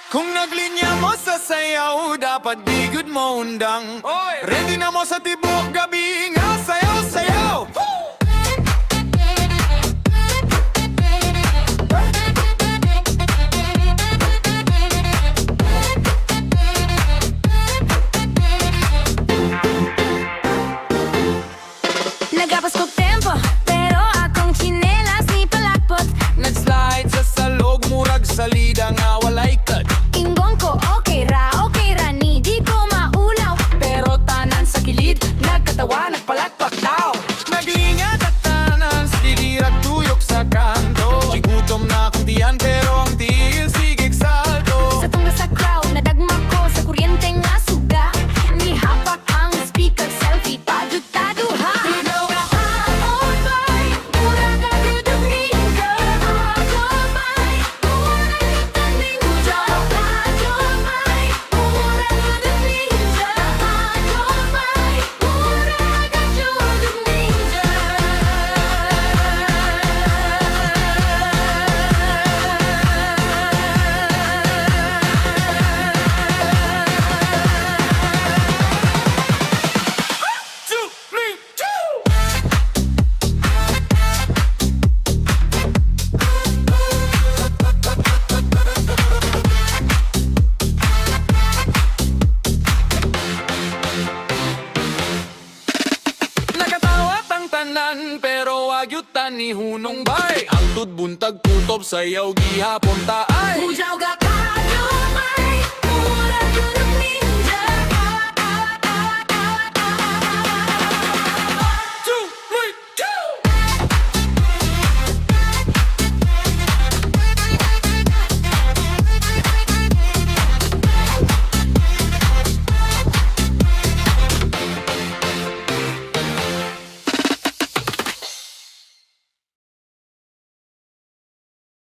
Kung naglinya mo sa sayaw, dapat di good mo undang. Ready na mo sa tibok gabi nga sayaw, sayaw. Nagapas ko tempo, pero akong chinelas ni palakpot. Nag-slide sa salog, murag salida nga walay cut. Inggong ko okay ra, ni di ko maulaw. Pero tanan sa kilid, nagkatawa, nagpalakpak daw. Nag-ingat at tanan, silirat tuyok sa kanto. Sigutom na akong tiyan, pero ang tiil sigig saldo. Sa tungga sa crowd, nadagma ko sa kuryente nga suga. Ni hapak ang speaker, selfie, padutado ha. KUJAW kaon bay, mura ka KUJAW ninja. KUJAW bay, mura kita ning KUJAW KAAJO BAI, mura KUJAW ninja. KUJAW bay, mura ka KUJAW ninja. Two, three, two! Nakatawat ang tanan, pero wagyutan ni Hunong Bay. Ang buntag kutob sayaw gihapon taay. KUJAW ka